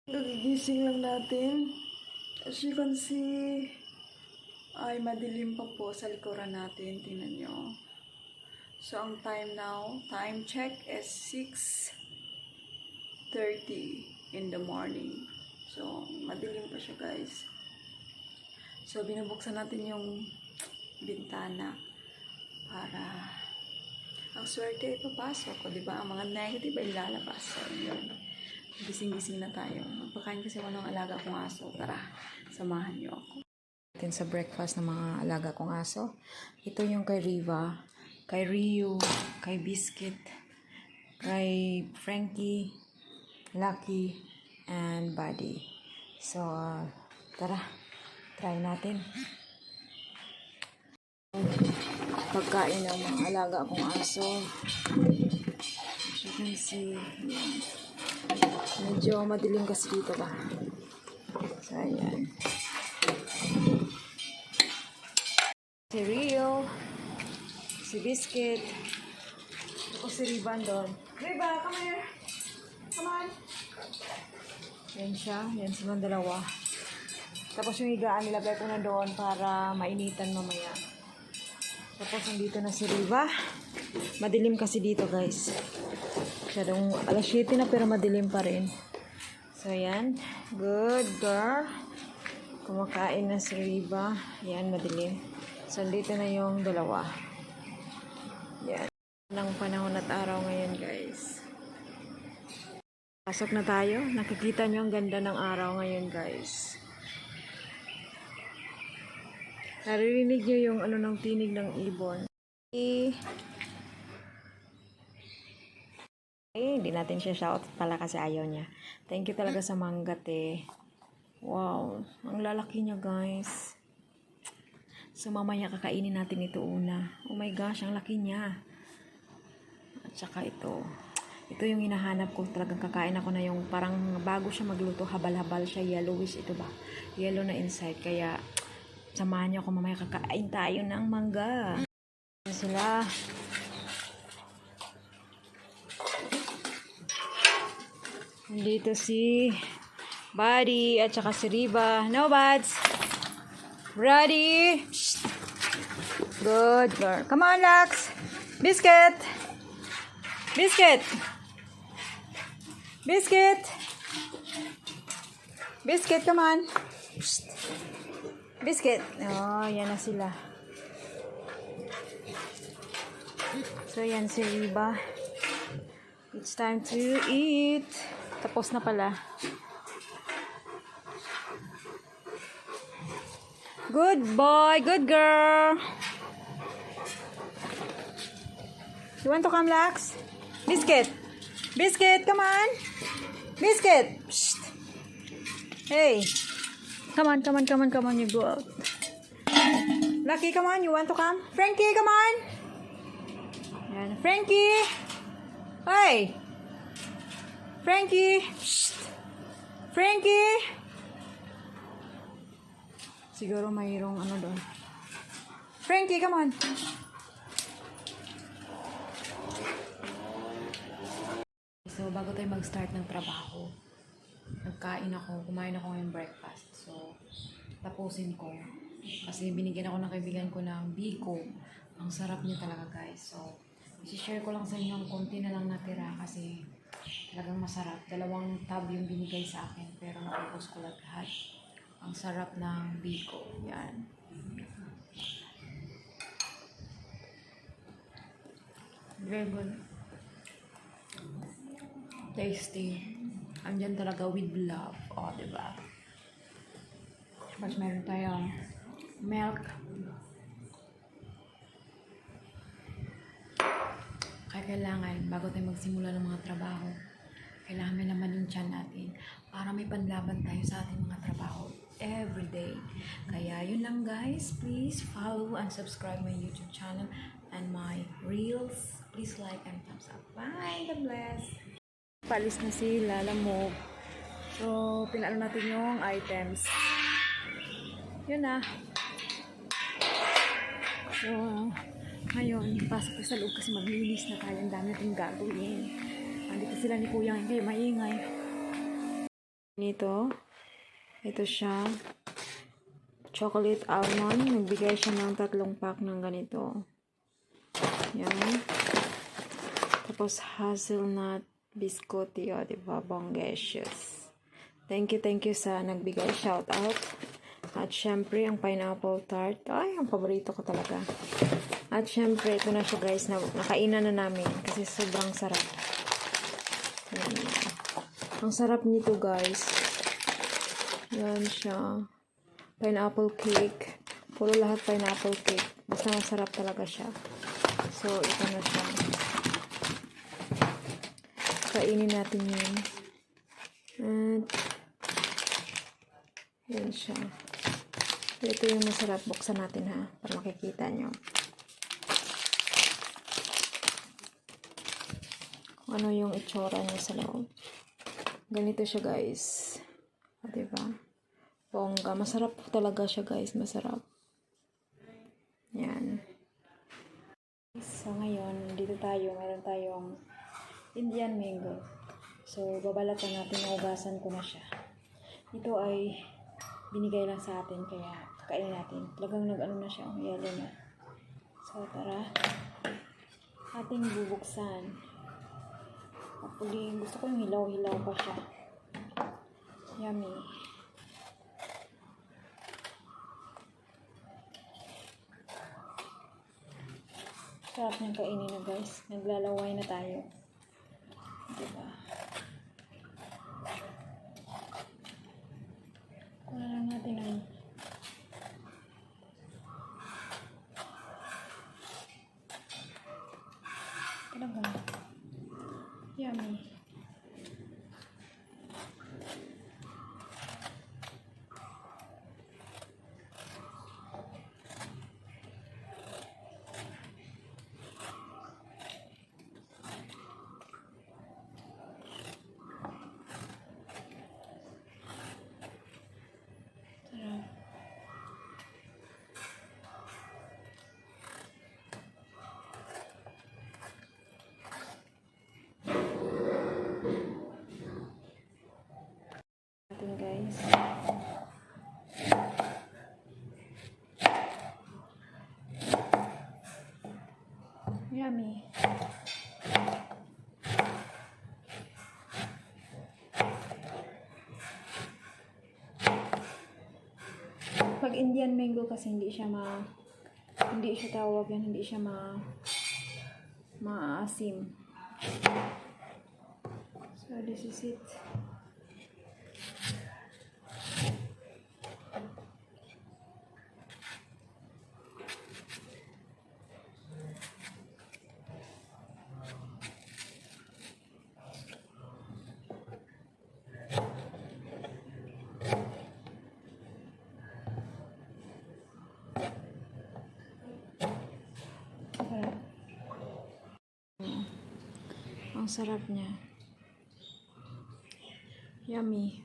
Nagigising lang natin. As you can see, ay madilim pa po sa likuran natin. Tingnan nyo. So, ang time now, time check is 6:30 in the morning. So, madilim pa siya, guys. So, binubuksan natin yung bintana para ang swerte ay papasok. O, diba? Ang mga negative ay lalabas. So, yun. Gising-gising na tayo. Magpakain kasi ako ng alaga kong aso. Tara, samahan niyo ako. Sa breakfast ng mga alaga kong aso. Ito yung kay Riva, kay Ryu, kay Biscuit, kay Frankie, Lucky, and Buddy. So, tara, try natin. Pagkain ng mga alaga kong aso. As you can see, medyo madilim kasi dito ba. So, ayan. Si Rio, si Biscuit, ako si Rivan doon. Riva, come here. Come on. Yan siya. Yan silang dalawa. Tapos yung higaan nilagay ko na doon para mainitan mamaya. Tapos nandito na si Riva. Madilim kasi dito, guys. Masyadong alas 7 na pero madilim pa rin. So, yan. Good girl. Kumakain na si Riva. Yan, madilim. So, dito na yung dalawa. Yan. Ng panahon at araw ngayon, guys. Pasok na tayo. Nakikita nyo ang ganda ng araw ngayon, guys. Naririnig nyo yung ano ng tinig ng ibon. Hindi natin siya shout pala kasi ayaw niya. Thank you talaga sa manggat eh. Wow. Ang lalaki niya, guys. So, mamaya kakainin natin ito una. Oh my gosh, ang laki niya. At saka ito. Ito yung hinahanap ko. Talagang kakain ako na yung parang bago siya magluto, habal-habal siya. Yellowish ito ba? Yellow na inside. Kaya, samahan niyo ako mamaya kakain tayo ng mangga. Sila. Dito si Buddy at saka si Riva. No, buds. Ready? Good girl. Come on, Lux. Biscuit. Biscuit. Biscuit. Biscuit, come on. Biscuit. Oh, yan na sila. So, yan si Riva. It's time to eat. Tapos na pala. Good boy, good girl. You want to come, Lux? Biscuit. Biscuit, come on. Biscuit. Psst. Hey. Come on, come on, come on, come on. You go out. Lucky, come on. You want to come? Frankie, come on. Yan. Frankie. Hey. Frankie. Psst. Frankie. Siguro mayroong ano doon. Frankie, come on. So, bago tayo mag-start ng trabaho, kumain ako ngayong breakfast. So, tapusin ko. Kasi binigyan ako ng kaibigan ko ng biko. Ang sarap niya talaga, guys. So, isi-share ko lang sa inyo ang konti na lang natira kasi talagang masarap. 2 tab yung binigay sa akin pero naubos ko lahat. Ang sarap ng biko. Yan. Very good. Tasty. Andyan talaga with love. O, diba? Tapos meron tayong milk. Kaya kailangan, bago tayo magsimula ng mga trabaho, kailangan may laman yung tiyan natin para may panlaban tayo sa ating mga trabaho everyday. Kaya yun lang, guys. Please follow and subscribe my YouTube channel and my reels. Please like and thumbs up. Bye! God bless! Palis na si Lalamove. So, pinalo natin yung items. Yun na. So, ngayon, pasok ko sa loob kasi maglinis na tayo. Ang dami natin gagawin. Andito sila ni Kuya, hindi maingay. Nito, ito siya. Chocolate almond. Nagbigay siya ng 3 pack ng ganito. Yan. Tapos hazelnut biscotti. O, diba? Bongacious. Thank you sa nagbigay. Shout out. At syempre, ang pineapple tart. Ay, ang paborito ko talaga. At syempre, ito na siya guys. Nakainan na namin. Kasi sobrang sarap. Yan. Ang sarap nito guys. Yan siya. Pineapple cake. Puro lahat pineapple cake. Basta masarap talaga siya. So, ito na siya. Kainin natin yun. At, yan siya. Ito yung masarap. Buksan natin ha. Para makikita nyo. Kung ano yung itsura niya sa loob. Ganito siya guys. O, diba? Bongga. Masarap talaga siya guys. Masarap. Yan. So ngayon, dito tayo. Meron tayong Indian mango. So, babalatan natin. Naugasan ko na siya. Ito ay binigay lang sa atin. Kaya, kainin natin. Talagang nag-ano na siya. Yellow na. So, tara. Ating bubuksan. Actually, gusto ko yung hilaw-hilaw pa siya. Yummy. Sarap niyang kainin na guys. Naglalaway na tayo. Diba? Kuha lang natin ang talaga. Yummy. Natin guys. Yummy. Pag Indian mango kasi hindi siya tawag yan, hindi siya maasim. So this is it. Ang sarap niya. Yummy.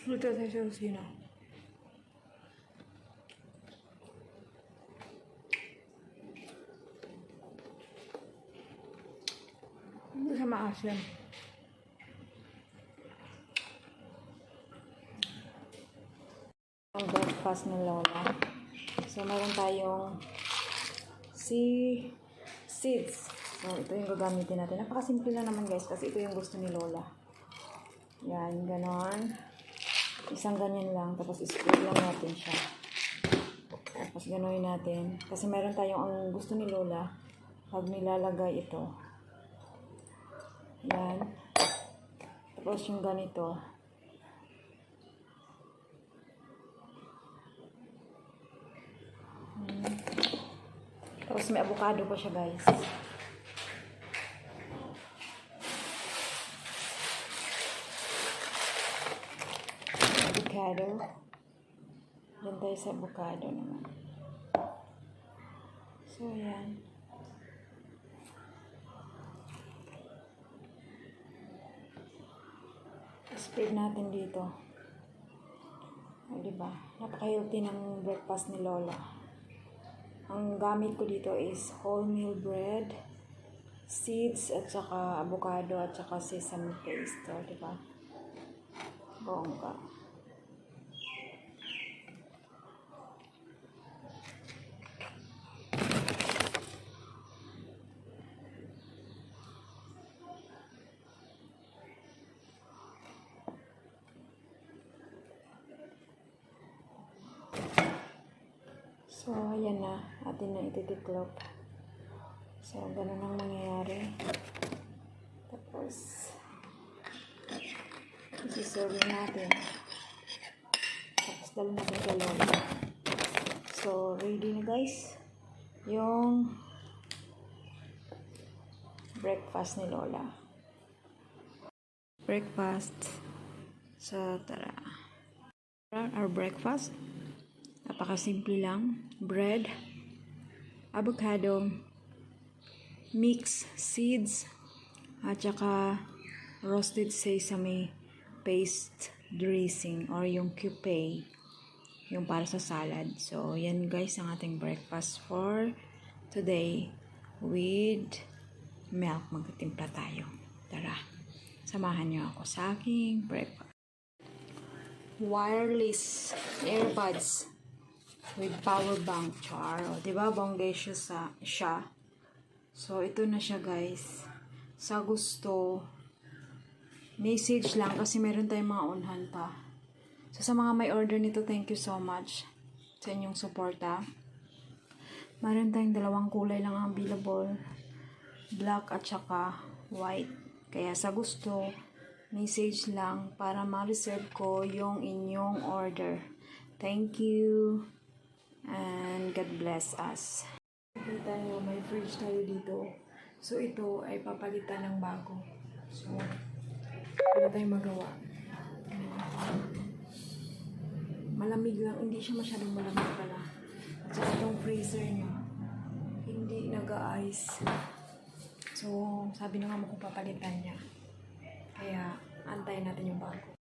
Luto tayo sa kusina. Hindi siya maasim. Ang breakfast ng Lola. So, meron tayong seeds. So, ito yung gagamitin natin. Napakasimple lang naman guys kasi ito yung gusto ni Lola. Yan, ganon. Isang ganyan lang. Tapos spread lang natin siya. Tapos ganoin natin. Kasi meron tayong ang gusto ni Lola. Pag nilalagay ito. Yan. Tapos yung ganito. Tapos may avocado pa siya, guys. Avocado. Diyan tayo sa avocado naman. So, yan. Spread natin dito. O, diba? Napaka-healthy ng breakfast ni Lola. Ang gamit ko dito is wholemeal bread, seeds, at saka avocado, at saka sesame paste. O, diba? Bongga. So, ayan na. Atin na ititiklop. So, ganun ang mangyayari. Tapos, isiserve natin. Tapos, dalo natin kay Lola. So, ready na guys. Yung breakfast ni Lola. Breakfast. So, tara. Our breakfast. Napakasimple lang. Bread, avocado, mix seeds, at saka roasted sesame paste dressing or yung coupe, yung para sa salad. So, yan guys ang ating breakfast for today with milk. Magtimpla tayo. Tara, samahan nyo ako sa aking breakfast. Wireless earbuds with power bank, char. O, diba? Bonggacious siya. So, ito na siya, guys. Sa gusto, message lang kasi meron tayong mga onhan pa. So, sa mga may order nito, thank you so much sa inyong suporta. Meron tayong dalawang kulay lang ang available. Black at saka white. Kaya sa gusto, message lang para ma-reserve ko yung inyong order. Thank you. And God bless us. Kita nyo, may fridge tayo dito. So, ito ay papalitan ng bago. So, wala tayong magawa. Malamig lang. Hindi siya masyadong malamig pala. At saka itong freezer niya, hindi nag-ice. So, sabi na nga mo kung papalitan niya. Kaya, antayin natin yung bago.